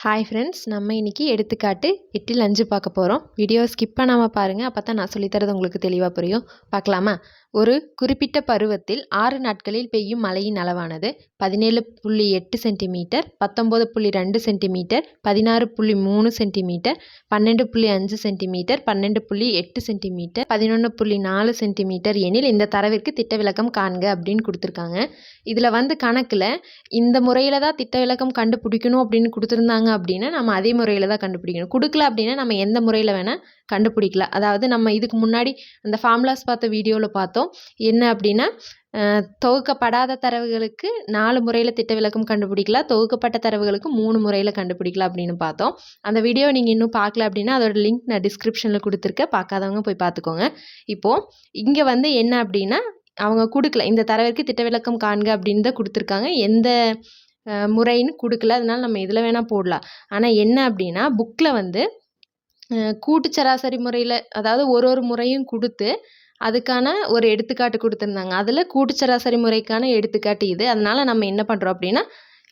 Hi friends, நம்ம இன்றைக்கி எடுத்துக்காட்டு 8ல் 5 பார்க்க போகிறோம். வீடியோ ஸ்கிப் பண்ணாமல் பாருங்கள், அப்போ தான் நான் சொல்லித்தரது உங்களுக்கு தெளிவாக புரியும். பார்க்கலாமா? ஒரு குறிப்பிட்ட பருவத்தில் 6 நாட்களில் பெய்யும் மழையின் அளவானது 17.8 centimetre, 19.2 centimetre, 16.3 centimetre, 12.5 centimetre, 12.8 centimetre, 11.4 centimetre எனில் இந்த தரவிற்கு திட்ட விலக்கம் காண்க அப்படின்னு கொடுத்துருக்காங்க. இதில் கணக்கில் இந்த முறையில் தான் திட்ட விலக்கம் கண்டுபிடிக்கணும் அப்படின்னு கொடுத்துருந்தாங்க அப்படின்னா நம்ம அதே முறையில் தான் கண்டுபிடிக்கணும். கொடுக்கல அப்படின்னா நம்ம எந்த முறையில் வேணால் கண்டுபிடிக்கலாம். அதாவது நம்ம இதுக்கு முன்னாடி அந்த ஃபார்முலாஸ் பார்த்த வீடியோவில் பார்த்தோம். என்ன அப்படின்னா தொகுக்கப்படாத தரவுகளுக்கு 4 முறையில் திட்ட விலக்கம் கண்டுபிடிக்கலாம், தொகுக்கப்பட்ட தரவுகளுக்கு 3 முறையில் கண்டுபிடிக்கலாம் அப்படின்னு பார்த்தோம். அந்த வீடியோ நீங்கள் இன்னும் பார்க்கல அப்படின்னா அதோட லிங்க் நான் டிஸ்கிரிப்ஷனில் கொடுத்துருக்கேன், பார்க்காதவங்க போய் பார்த்துக்கோங்க. இப்போது இங்கே என்ன அப்படின்னா அவங்க கொடுக்கல, இந்த தரவிற்கு திட்ட விலக்கம் காண்க அப்படின்னு தான் கொடுத்துருக்காங்க. எந்த முறைன்னு கொடுக்கல, அதனால நம்ம இதில் வேணால் போடலாம். ஆனால் என்ன அப்படின்னா புக்கில் கூட்டு சராசரி முறையில், அதாவது ஒரு முறையும் கொடுத்து அதுக்கான ஒரு எடுத்துக்காட்டு கொடுத்துருந்தாங்க. அதில் கூட்டு சராசரி முறைக்கான எடுத்துக்காட்டு இது. அதனால் நம்ம என்ன பண்ணுறோம் அப்படின்னா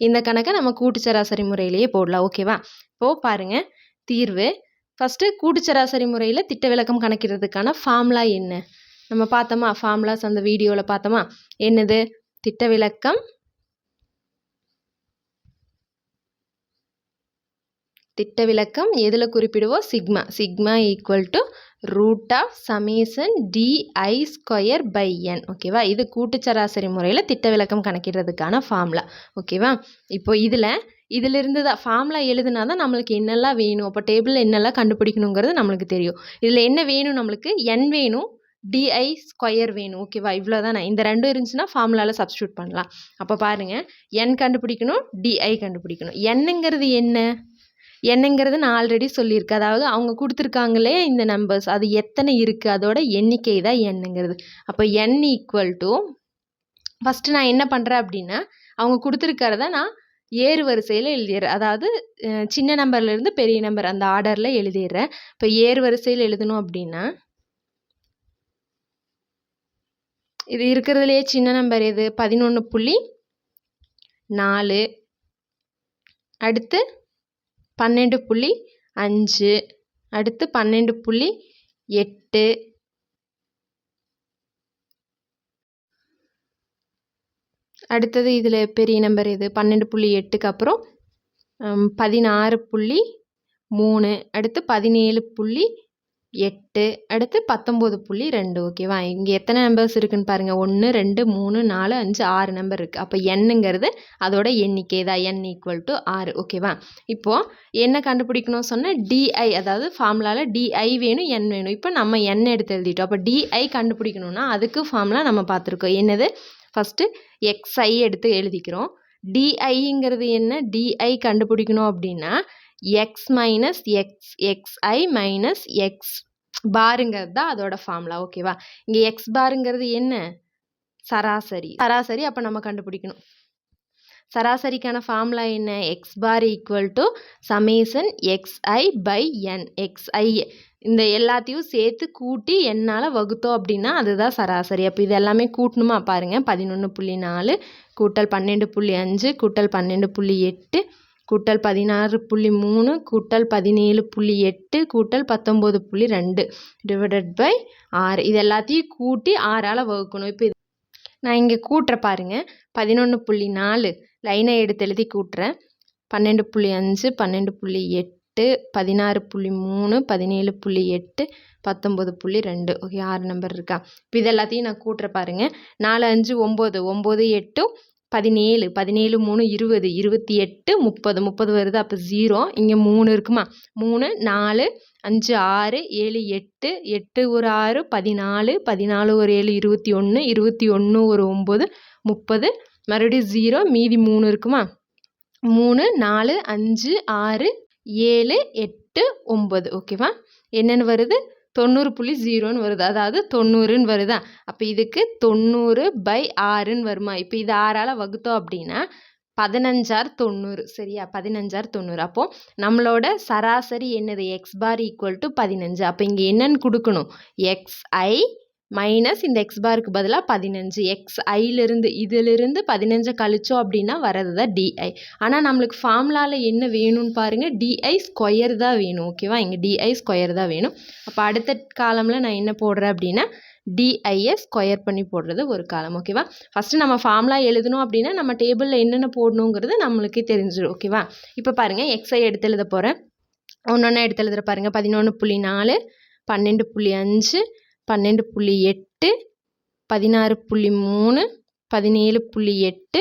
இந்த கணக்கை நம்ம கூட்டு சராசரி முறையிலேயே போடலாம். ஓகேவா? இப்போது பாருங்கள் தீர்வு. ஃபஸ்ட்டு கூட்டு சராசரி முறையில் திட்ட விலக்கம் கணக்கிடுறதுக்கான ஃபார்முலா என்ன நம்ம பார்த்தோமா? ஃபார்முலாஸ் அந்த வீடியோவில் பார்த்தோமா? என்னது? திட்ட விலக்கம் எதில் குறிப்பிடுவோம்? Sigma. Sigma equal to root of summation d i square by n. ஓகேவா? இது கூட்டு சராசரி முறையில் திட்ட விலக்கம் கணக்கிடுறதுக்கான ஃபார்முலா. ஓகேவா? இப்போ இதிலிருந்து தான் ஃபார்முலா எழுதுனா தான் நம்மளுக்கு என்னெல்லாம் வேணும், அப்போ டேபிளில் என்னெல்லாம் கண்டுபிடிக்கணுங்கிறது நம்மளுக்கு தெரியும். இதில் என்ன வேணும்? நம்மளுக்கு என் வேணும், டிஐ ஸ்கொயர் வேணும். ஓகேவா? இவ்வளோ தானே. இந்த ரெண்டும் இருந்துச்சுன்னா ஃபார்முலாவில் சப்ஸ்டியூட் பண்ணலாம். அப்போ பாருங்கள், என் கண்டுபிடிக்கணும், டிஐ கண்டுபிடிக்கணும். என்னங்கிறது என்ன? என்னங்கிறது நான் ஆல்ரெடி சொல்லியிருக்கேன். அதாவது அவங்க கொடுத்துருக்காங்களே இந்த நம்பர்ஸ், அது எத்தனை இருக்குது அதோட எண்ணிக்கை தான் என்னங்கிறது. அப்போ என் ஈக்குவல் டு, ஃபஸ்ட்டு நான் என்ன பண்ணுறேன் அப்படின்னா அவங்க கொடுத்துருக்கிறத நான் ஏறு வரிசையில் எழுதிடுறேன். அதாவது சின்ன நம்பர்லேருந்து பெரிய நம்பர் அந்த ஆர்டரில் எழுதிடுறேன். இப்போ ஏறு வரிசையில் எழுதணும் அப்படின்னா இது இருக்கிறதுலையே சின்ன நம்பர் எது? 11.4, அடுத்து 12.5, அடுத்து 12.8, அடுத்தது இதில் பெரிய நம்பர் எது? 12.8க்கு அப்புறம் 16.3, அடுத்து 17.8, அடுத்து 19.2. ஓகேவா? இங்கே எத்தனை நம்பர்ஸ் இருக்குன்னு பாருங்கள். 1 2 3 4 5 6 நம்பர் இருக்குது. அப்போ என்னங்கிறது அதோட எண்ணிக்கை தான். N equal to 6. ஓகேவா? இப்போது என்ன கண்டுபிடிக்கணும் சொன்னால் டிஐ, அதாவது ஃபார்முலாவில் டிஐ வேணும், என் வேணும். இப்போ நம்ம என் எடுத்து எழுதிட்டோம். அப்போ டிஐ கண்டுபிடிக்கணும்னா அதுக்கு ஃபார்முலா நம்ம பார்த்துருக்கோம். என்னது? ஃபஸ்ட்டு எக்ஸ்ஐ எடுத்து எழுதிக்கிறோம். டிஐங்கிறது என்ன? டிஐ கண்டுபிடிக்கணும் அப்படின்னா x minus x i minus x பாருங்கிறது தான் அதோட ஃபார்முலா. ஓகேவா? இங்கே எக்ஸ் பாருங்கிறது என்ன? சராசரி. அப்போ நம்ம கண்டுபிடிக்கணும். சராசரிக்கான ஃபார்முலா என்ன? X bar equal to summation x i by n. X i இந்த எல்லாத்தையும் சேர்த்து கூட்டி என்னால் வகுத்தோம் அப்படின்னா அதுதான் சராசரி. அப்போ இது எல்லாமே கூட்டணுமா? பாருங்கள், 11.4 கூட்டல் 12.5 கூட்டல் 12.8 கூட்டல் 16.3 கூட்டல் 17.8 கூட்டல் 19.2 டிவைடட் பை 6. இது எல்லாத்தையும் கூட்டி 6ஆல் வகுக்கணும். இப்போ நான் இங்கே கூட்டுற பாருங்கள், 11.4 லைனை எடுத்து எழுதி கூட்டுறேன். 12.5 12.8 16.3 17.8 19.2. ஓகே, 6 நம்பர் இருக்கா? இப்போ இது எல்லாத்தையும் நான் கூட்டுற பாருங்கள். 4 5 9 9 8 17 17 3 20 28 30 30 வருது. அப்போ 0. இங்கே 3 இருக்குமா? 3 4 5 6 7 8 8 ஒரு 6 14 14 ஒரு 7 21 21 ஒரு 9 30 மறுபடியும் 0 மீதி 3 இருக்குமா? 3 4 5 6 7 8 9. ஓகேவா? என்னென்னு வருது? 90.0ன்னு வருது. அதாவது 90ன்னு வருதா? அப்போ இதுக்கு 90/6ன்னு வருமா? இப்போ இது 6ஆல் வகுத்தோம் அப்படின்னா 15/90. சரியா? 15/90. அப்போது நம்மளோட சராசரி என்னது? X bar equal to 15. அப்போ இங்கே என்னன்னு கொடுக்கணும்? எக்ஸ்ஐ மைனஸ் இந்த எக்ஸ் பாருக்கு பதிலாக 15 எக்ஸ் ஐலிருந்து இதிலிருந்து 15 கழிச்சோம் அப்படின்னா வர்றது தான் டிஐ. ஆனால் நம்மளுக்கு ஃபார்முலாவில் என்ன வேணும்னு பாருங்கள், டிஐ ஸ்கொயர் தான் வேணும். ஓகேவா, இங்கே டிஐ ஸ்கொயர் தான் வேணும். அப்போ அடுத்த காலமில் நான் என்ன போடுறேன் அப்படின்னா டிஐயை ஸ்கொயர் பண்ணி போடுறது ஒரு காலம். ஓகேவா, ஃபஸ்ட்டு நம்ம ஃபார்முலா எழுதணும் அப்படின்னா நம்ம டேபிளில் என்னென்ன போடணுங்கிறது நம்மளுக்கே தெரிஞ்சிடும். ஓகேவா, இப்போ பாருங்கள் எக்ஸை எடுத்து எழுத போகிறேன். ஒன்றொன்னா எடுத்து எழுதுகிற பாருங்கள். 11.4, 12.5, 12.8, 16.3, 17.8,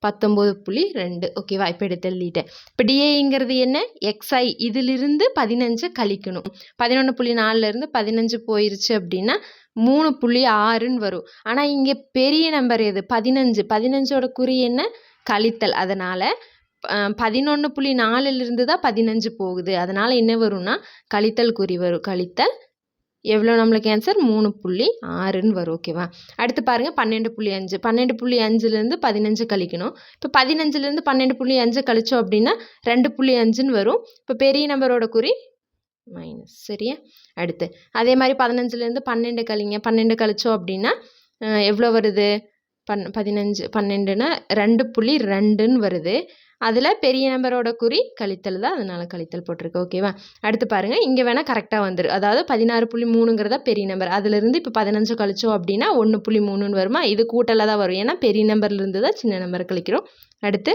19.2. ஓகேவா, இப்போ எடுத்து எழுதிட்டேன். இப்போ டிஏங்கிறது என்ன, எக்ஸ்ஐ இதிலிருந்து 15 கழிக்கணும். 11.4லேருந்து 15 போயிருச்சு அப்படின்னா 3.6ன்னு வரும். ஆனால் இங்கே பெரிய நம்பர் எது, 15. 15ஓட குறி என்ன, கழித்தல். அதனால் 11.4லிருந்து தான் 15 போகுது. அதனால் என்ன வரும்னா கழித்தல் குறி வரும். கழித்தல் எவ்வளோ நம்மளுக்கு ஆன்சர் 3.6ன்னு வரும். ஓகேவா, அடுத்து பாருங்கள் 12.5. 12.5லேருந்து 15 கழிக்கணும். இப்போ 15லேருந்து 12.5 கழிச்சோம் அப்படின்னா 2.5ன்னு வரும். இப்போ பெரிய நம்பரோட குறி மைனஸ். சரியா, அடுத்து அதே மாதிரி 15லேருந்து 12 கழிங்க. 12 கழிச்சோம் அப்படின்னா எவ்வளோ வருது, 12னா 2.2ன்னு வருது. அதில் பெரிய நம்பரோட குறி கழித்தல் தான், அதனால் கழித்தல் போட்டிருக்கு. ஓகேவா, அடுத்து பாருங்கள் இங்கே வேணால் கரெக்டாக வந்துடும். அதாவது 16.3ங்கிறதா பெரிய நம்பர். அதிலிருந்து இப்போ 15 கழிச்சோம் அப்படின்னா 1.3ன்னு வருமா, இது கூட்டலில் தான் வரும். ஏன்னா பெரிய நம்பர்லேருந்து தான் சின்ன நம்பர் கழிக்கிறோம். அடுத்து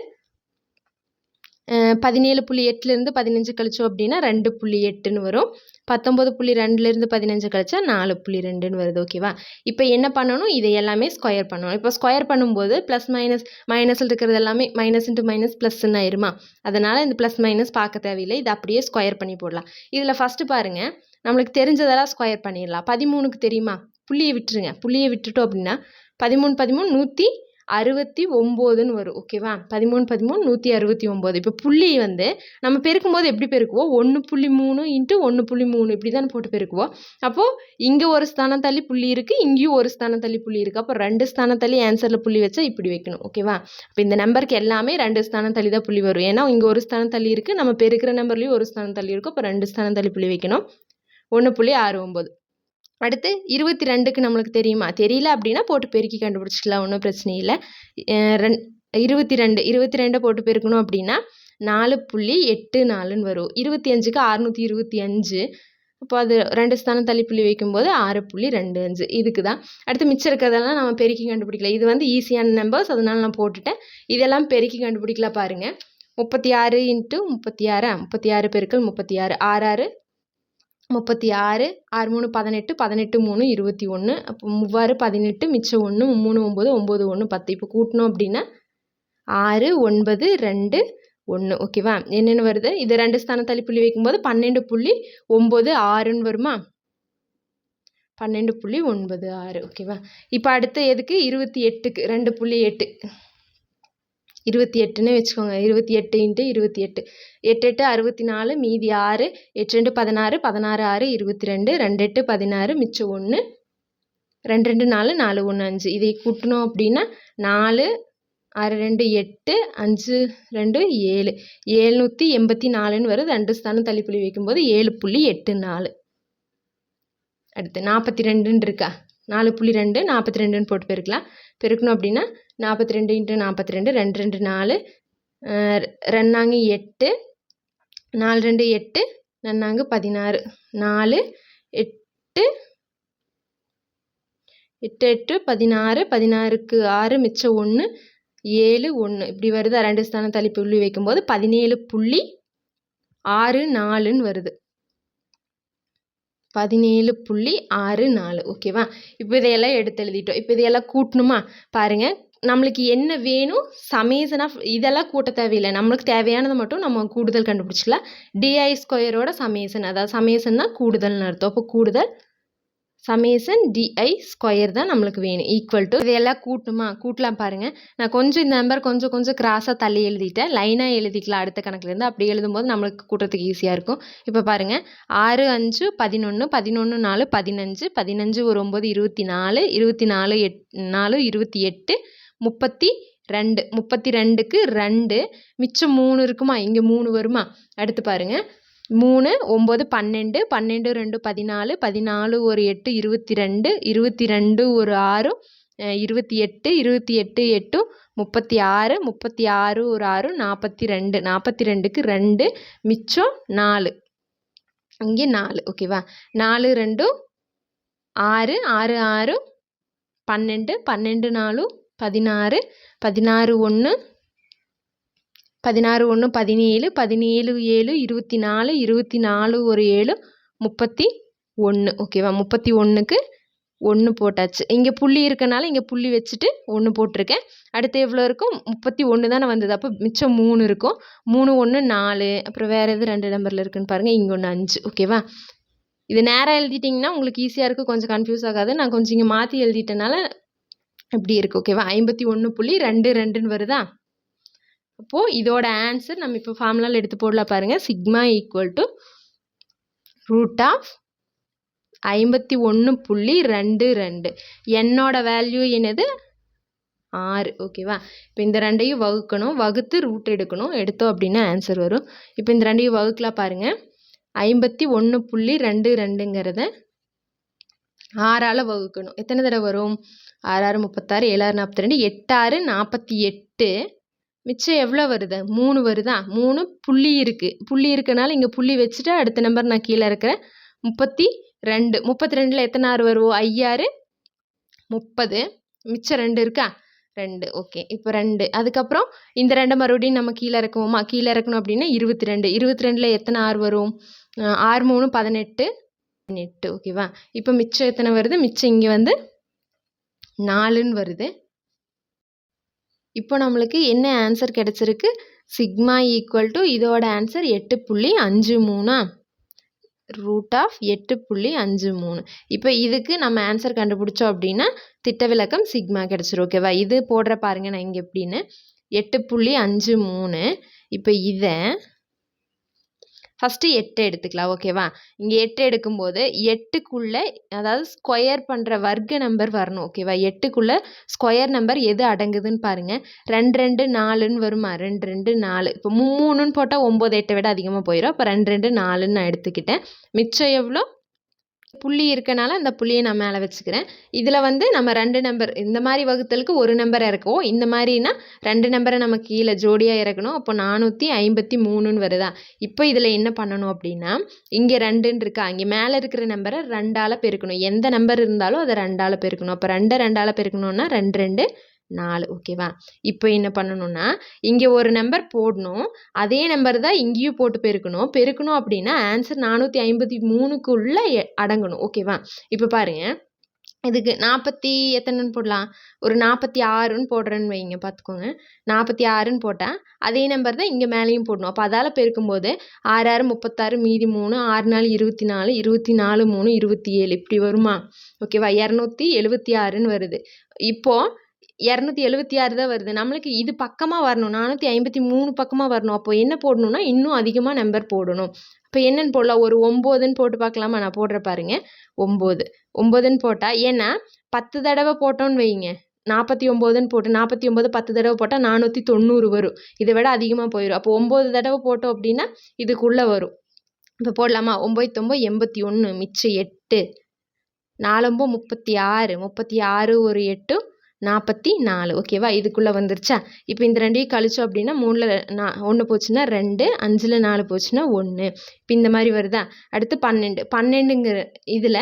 17.8லேருந்து 15 கழிச்சோம் அப்படின்னா 2.8ன்னு வரும். 19.2லேருந்து 15 கழிச்சா 4.2ன்னு வருது. ஓகேவா, இப்போ என்ன பண்ணணும், இதை எல்லாமே ஸ்கொயர் பண்ணணும். இப்போ ஸ்கொயர் பண்ணும்போது ப்ளஸ் மைனஸ், மைனஸில் இருக்கிறது எல்லாமே மைனஸ் இன்ட்டு மைனஸ் ப்ளஸ்ன்னு ஆயிருமா. அதனால் இந்த ப்ளஸ் மைனஸ் பார்க்க தேவையில்லை, இதை அப்படியே ஸ்கொயர் பண்ணி போடலாம். இதில் ஃபஸ்ட்டு பாருங்கள், நம்மளுக்கு தெரிஞ்சதெல்லாம் ஸ்கொயர் பண்ணிடலாம். 13க்கு தெரியுமா, புள்ளியை விட்டுருங்க. புள்ளியை விட்டுட்டோம் அப்படின்னா 13 169ன்னு வரும். ஓகேவா, 13 169. இப்போ புள்ளி வந்து நம்ம பெருக்கும்போது எப்படி பெருக்குவோம், 1.3 இன்ட்டு 1.3 இப்படி தானே போட்டு பெருக்குவோம். அப்போது இங்கே ஒரு ஸ்தானம் தள்ளி புள்ளி இருக்குது, இங்கேயும் ஒரு ஸ்தானம் தள்ளி புள்ளி இருக்குது. அப்போ 2 ஸ்தானம் தள்ளி ஆன்சரில் புள்ளி வச்சா இப்படி வைக்கணும். ஓகேவா, அப்போ இந்த நம்பருக்கு எல்லாமே 2 ஸ்தானம் தள்ளி தான் புள்ளி வரும். ஏன்னா இங்கே ஒரு ஸ்தானம் தள்ளி இருக்குது, நம்ம பெருக்கிற நம்பர்லேயும் ஒரு ஸ்தானம் தள்ளி இருக்கும். அப்போ 2 ஸ்தானம் தள்ளி புள்ளி வைக்கணும். 1.69. அடுத்து 22க்கு நம்மளுக்கு தெரியுமா, தெரியல அப்படின்னா போட்டு பெருக்கி கண்டுபிடிச்சிக்கலாம், ஒன்றும் பிரச்சனை இல்லை. 22 போட்டு பெருக்கணும் அப்படின்னா 4.84ன்னு வரும். 25க்கு 625. அப்போ அது 2 ஸ்தானம் தள்ளி புள்ளி வைக்கும்போது 6.25. இதுக்கு தான். அடுத்து மிச்சம் இருக்கிறதெல்லாம் நம்ம பெருக்கி கண்டுபிடிக்கலாம். இது வந்து ஈஸியான நம்பர்ஸ், அதனால நான் போட்டுட்டேன். இதெல்லாம் பெருக்கி கண்டுபிடிக்கலாம். பாருங்கள், 36 இன்ட்டு 36, 36 பெருக்கல் 36, 6 36, 6 3 18, 18 3 21. அப்போ 3 18, மிச்சம் 1, 3 9, 9 1 10. இப்போ கூட்டணும் அப்படின்னா 6 9 2 1. ஓகேவா, என்னென்னு வருது, இது 2 ஸ்தானம் தள்ளி புள்ளி வைக்கும்போது 12.96ன்னு வருமா, 12.96. ஓகேவா, இப்போ அடுத்து எதுக்கு, 28க்கு 2.8, 28ன்னு வச்சுக்கோங்க. 28 இன்ட்டு 28, 8 8 64, மீதி 6, 8 2 16, 16 6 22, 2 8 16, மிச்சம் 1, 2 2 4, 4 1 5. இதை கூட்டணும் அப்படின்னா 4 6 2 8, 5 2 7, 784ன்னு வருது. 2 ஸ்தானம் தள்ளி புள்ளி வைக்கும்போது 7.84. அடுத்து 42ன்னு இருக்கா, 4.2 42ன்னு போட்டு பெருக்கலாம். பெருக்கணும் அப்படின்னா 42 இன்ட்டு 42, 2 2 4, 2 8, 4 2 8, 2 16, 4 8 8 8 16, 16க்கு 6, மிச்சம் 1, 7 1 இப்படி வருது. 2 ஸ்தானம் தள்ளி புள்ளி வைக்கும்போது 17.64ன்னு வருது. 17.64. ஓகேவா, இப்போ இதையெல்லாம் எடுத்து எழுதிட்டோம். இப்போ இதையெல்லாம் கூட்டணுமா, பாருங்கள் நம்மளுக்கு என்ன வேணும், சமேசனாக இதெல்லாம் கூட்ட தேவையில்லை. நம்மளுக்கு தேவையானதை மட்டும் நம்ம கூடுதல் கண்டுபிடிச்சிக்கலாம். டிஐ ஸ்கொயரோட சமேசன், அதாவது சமேசன்னா கூடுதல்னு அர்த்தம். அப்போ கூடுதல் சமேசன் டிஐ ஸ்கொயர் தான் நம்மளுக்கு வேணும். ஈக்குவல் டு இதையெல்லாம் கூட்டணுமா, கூட்டலாம். பாருங்கள், நான் கொஞ்சம் இந்த நம்பர் கொஞ்சம் கிராஸாக தள்ளி எழுதிட்டேன். லைனாக எழுதிக்கலாம் அடுத்த கணக்குலேருந்து. அப்படி எழுதும்போது நம்மளுக்கு கூட்டுறதுக்கு ஈஸியாக இருக்கும். இப்போ பாருங்கள், 6 5 11, 11 4 15, 15 ஒரு 9 24, 24 4 28, 32, 32க்கு 2, மிச்சம் 3 இருக்குமா, இங்கே 3 வருமா. அடுத்து பாருங்கள், 3 9 12 12 2 14 14 ஒரு 8 22 22 ஒரு 6 28 28 8 36 36 ஒரு 6 42 42க்கு 2 மிச்சம் 4 இங்கே 4 ஓகேவா 4 2 6 6 6 12 12 4 16 16 1 16 1 17 17 7 24 24 ஒரு 7 31 ஓகேவா 31க்கு 1 போட்டாச்சு இங்கே புள்ளி இருக்கனால இங்கே புள்ளி வச்சுட்டு 1 போட்டிருக்கேன் அடுத்து எவ்வளோ இருக்கும் 31 தானே வந்தது அப்போ மிச்சம் 3 இருக்கும் 3 1 4 அப்புறம் வேறு எது 2 நம்பரில் இருக்குன்னு பாருங்கள் இங்கே ஒன்று 5 ஓகேவா இது நேராக எழுதிட்டிங்கன்னா உங்களுக்கு ஈஸியாக இருக்கும் கொஞ்சம் கன்ஃபியூஸ் ஆகாது நான் கொஞ்சம் இங்கே மாற்றி எழுதிட்டனால இப்படி இருக்குது ஓகேவா 51.22ன்னு வருதா அப்போது இதோட ஆன்சர் நம்ம இப்போ ஃபார்முலாவில் எடுத்து போடலாம் பாருங்கள் sigma equal to root of 51.22 என்னோட வேல்யூ என்னது 6 ஓகேவா இப்போ இந்த ரெண்டையும் வகுக்கணும் வகுத்து ரூட் எடுக்கணும் எடுத்தோம் அப்படின்னா ஆன்சர் வரும் இப்போ இந்த ரெண்டையும் வகுக்கலாம் பாருங்கள் 51.22ங்கிறத 6ஆல் வகுக்கணும் எத்தனை தடவை வரும் 6 6 36 7 6 42 8 6 48 மிச்சம் எவ்வளோ வருது 3 வருதா 3 புள்ளி இருக்குது புள்ளி இருக்கனால இங்கே புள்ளி வச்சுட்டு அடுத்த நம்பர் நான் கீழே இருக்கிறேன் 32 32ல் எத்தனை 6 வரும் 5 30 மிச்சம் 2 இருக்கா 2 ஓகே இப்போ 2 அதுக்கப்புறம் இந்த 2 மறுபடியும் நம்ம கீழே இறக்குவோமா கீழே இறக்கணும் அப்படின்னா 22 22ல் எத்தனை 6 வரும் 6 3 18 18 ஓகேவா இப்போ மிச்சம் எத்தனை வருது மிச்சம் இங்கே வந்து 4ன்னு வருது இப்போ நம்மளுக்கு என்ன ஆன்சர் கிடச்சிருக்கு சிக்மா ஈக்குவல் டு இதோட ஆன்சர் 8.53 ரூட் ஆஃப் 8.53 இப்போ இதுக்கு நம்ம ஆன்சர் கண்டுபிடிச்சோம் அப்படின்னா திட்ட விலக்கம் சிக்மா கிடச்சிரும் ஓகேவா இது போடுற பாருங்க நான் இங்கே எப்படின்னு 8.53 இப்போ இதை ஃபஸ்ட்டு 8 எடுத்துக்கலாம் ஓகேவா இங்கே 8 எடுக்கும்போது 8க்குள்ளே அதாவது ஸ்கொயர் பண்ணுற வர்க்க நம்பர் வரணும் ஓகேவா 8க்குள்ளே ஸ்கொயர் நம்பர் எது அடங்குதுன்னு பாருங்கள் 2 2 4ன்னு வருமா 2 2 4 இப்போ 3ன்னு போட்டால் 9 8 விட அதிகமாக போயிடும் அப்போ 2 2 4ன்னு நான் எடுத்துக்கிட்டேன் மிச்சம் எவ்வளோ புள்ளி இருக்கனால அந்த புள்ளியை நான் மேலே வச்சுக்கிறேன் இதில் வந்து நம்ம 2 நம்பர் இந்த மாதிரி வகுத்தலுக்கு ஒரு நம்பர் இறக்குவோம் இந்த மாதிரினா 2 நம்பரை நம்ம கீழே ஜோடியாக இறக்கணும் அப்போ 453ன்னு வருதா இப்போ இதில் என்ன பண்ணணும் அப்படின்னா இங்கே 2ன்னு இருக்கா இங்கே மேலே இருக்கிற நம்பரை 2ஆல் பெருக்கணும் எந்த நம்பர் இருந்தாலும் அதை 2ஆல் பெருக்கணும் அப்போ 2ஆல் பெருக்கணும்னா 2 2 4 ஓகேவா இப்போ என்ன பண்ணணும்னா இங்கே ஒரு நம்பர் போடணும் அதே நம்பர் தான் இங்கேயும் போட்டு பெருக்கணும் அப்படின்னா ஆன்சர் 453க்குள்ளே அடங்கணும் ஓகேவா இப்போ பாருங்க இதுக்கு 40 எத்தனைன்னு போடலாம் ஒரு 46ன்னு போடுறேன்னு வைங்க பார்த்துக்கோங்க 46ன்னு போட்டால் அதே நம்பர் தான் இங்கே மேலேயும் போடணும் அப்போ அதால் பெருக்கும்போது 6 6 36 மீதி 3 6 4 24 24 3 27 இப்படி வருமா ஓகேவா 276ன்னு வருது இப்போது 276 தான் வருது நம்மளுக்கு இது பக்கமாக வரணும் 453 பக்கமாக வரணும் அப்போ என்ன போடணும்னா இன்னும் அதிகமாக நம்பர் போடணும் இப்போ என்னென்னு போடலாம் ஒரு 9ன்னு போட்டு பார்க்கலாமா நான் போடுற பாருங்க 9ன்னு போட்டால் ஏன்னா 10 தடவை போட்டோன்னு வைங்க 49ன்னு போட்டு 49 10 தடவை போட்டால் 490 வரும் இதை விட அதிகமாக போயிடும் அப்போ 9 தடவை போட்டோம் அப்படின்னா இதுக்குள்ளே வரும் இப்போ போடலாமா 9 9 81 மிச்சம் 8 4 36 36 ஒரு 8 44 ஓகேவா இதுக்குள்ளே வந்துருச்சா இப்போ இந்த ரெண்டையும் கழிச்சோம் அப்படின்னா 3ல் 1 போச்சுன்னா 2 5ல் 4 போச்சுன்னா 1 இப்போ இந்த மாதிரி வருதா அடுத்து 12ங்கிற இதில்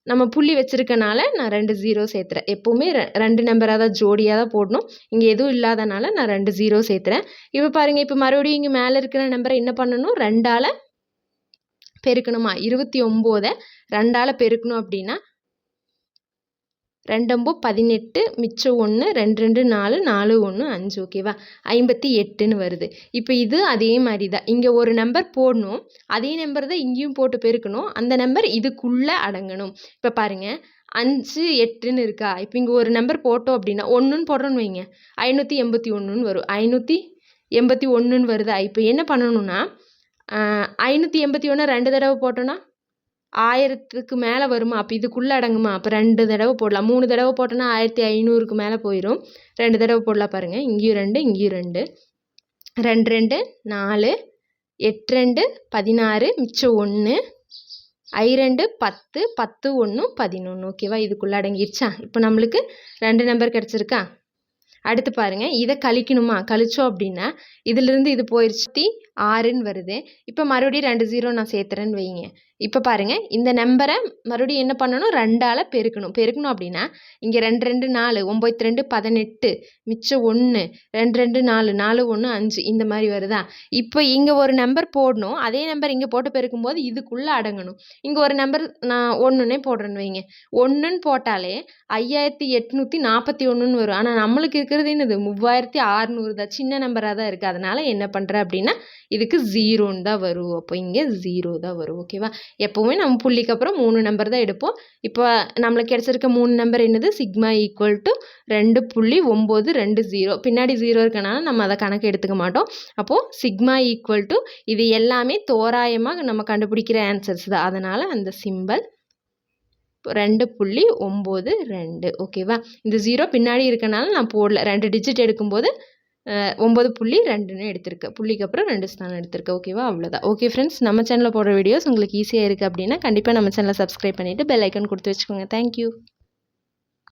நம்ம புள்ளி வச்சுருக்கனால நான் 2 0 சேர்த்துறேன் எப்போவுமே 2 நம்பராக தான் ஜோடியாக தான் போடணும் இங்கே எதுவும் இல்லாதனால நான் 2 0 சேர்த்துறேன் இப்போ பாருங்கள் இப்போ மறுபடியும் இங்கே மேலே இருக்கிற நம்பரை என்ன பண்ணணும் 2ஆல் பெருக்கணுமா 29 2ஆல் பெருக்கணும் அப்படின்னா 2 18 மிச்சம் 1 2 2 4 4 1 5 ஓகேவா 58ன்னு வருது இப்போ இது அதே மாதிரி தான் இங்கே ஒரு நம்பர் போடணும் அதே நம்பர் தான் இங்கேயும் போட்டு பெருக்கணும் அந்த நம்பர் இதுக்குள்ளே அடங்கணும் இப்போ பாருங்கள் 5 8ன்னு இருக்கா இப்போ இங்கே ஒரு நம்பர் போட்டோம் அப்படின்னா 1ன்னு போடுறோன்னு வைங்க 581ன்னு வரும் 581ன்னு வருதா இப்போ என்ன பண்ணணும்னா 581 2 தடவை போட்டோன்னா 1000க்கு மேலே வருமா அப்போ இதுக்குள்ளே அடங்குமா அப்போ 2 தடவை போடலாம் 3 தடவை போட்டோன்னா 1500க்கு மேலே போயிடும் 2 தடவை போடலாம் பாருங்கள் இங்கேயும் 2 இங்கேயும் 2 2 2 4 8 2 16 மிச்சம் 1 I2 10 10 1 11 ஓகேவா இதுக்குள்ளே அடங்கிருச்சா இப்போ நம்மளுக்கு 2 நம்பர் கிடச்சிருக்கா அடுத்து பாருங்கள் இதை கழிக்கணுமா கழிச்சோம் அப்படின்னா இதிலிருந்து இது போயிடுச்சு 6ன்னு வருது இப்போ மறுபடியும் 2 0 நான் சேர்த்துறேன்னு வைங்க இப்போ பாருங்கள் இந்த நம்பரை மறுபடியும் என்ன பண்ணணும் 2ஆல் பெருக்கணும் அப்படின்னா இங்கே 2 2 4 9 2 18 மிச்சம் 1 2 2 4 4 1 5 இந்த மாதிரி வருதா இப்போ இங்கே ஒரு நம்பர் போடணும் அதே நம்பர் இங்கே போட்டு பெருக்கும்போது இதுக்குள்ளே அடங்கணும் இங்கே ஒரு நம்பர் நான் 1ன்னே போடுறேன்னு வைங்க 1ன்னு போட்டாலே 5841 வரும் ஆனால் நம்மளுக்கு இருக்கிறது என்னது 3600 தான் சின்ன நம்பராக தான் இருக்குது அதனால் என்ன பண்ணுறேன் அப்படின்னா இதுக்கு 0ன்னு தான் வரும் அப்போ இங்கே 0 தான் வரும் ஓகேவா எப்போவுமே நம்ம புள்ளிக்கு அப்புறம் 3 நம்பர் தான் எடுப்போம் இப்போ நம்மளுக்கு கிடச்சிருக்க 3 நம்பர் என்னது சிக்மா ஈக்குவல் டு 2.920 பின்னாடி 0 இருக்கனால நம்ம அதை கணக்கு எடுத்துக்க மாட்டோம் அப்போது சிக்மா ஈக்குவல் டு இது எல்லாமே தோராயமாக நம்ம கண்டுபிடிக்கிற ஆன்சர்ஸ் தான் அதனால் அந்த சிம்பல் 2.92 ஓகேவா இந்த 0 பின்னாடி இருக்கனால நான் போடல 2 டிஜிட் எடுக்கும்போது 9.2ன்னு எடுத்திருக்கேன் புள்ளிக்கு அப்புறம் 2 ஸ்தானம் எடுத்திருக்கேன் ஓகேவா அவ்வளோதான் ஓகே ஃப்ரெண்ட்ஸ் நம்ம சேனலில் போடுற வீடியோஸ் உங்களுக்கு ஈஸியாக இருக்குது அப்படின்னா கண்டிப்பாக நம்ம சேனலை சப்ஸ்கிரைப் பண்ணிவிட்டு பெல் ஐக்கன் கொடுத்து வச்சுக்கோங்க தேங்க்யூ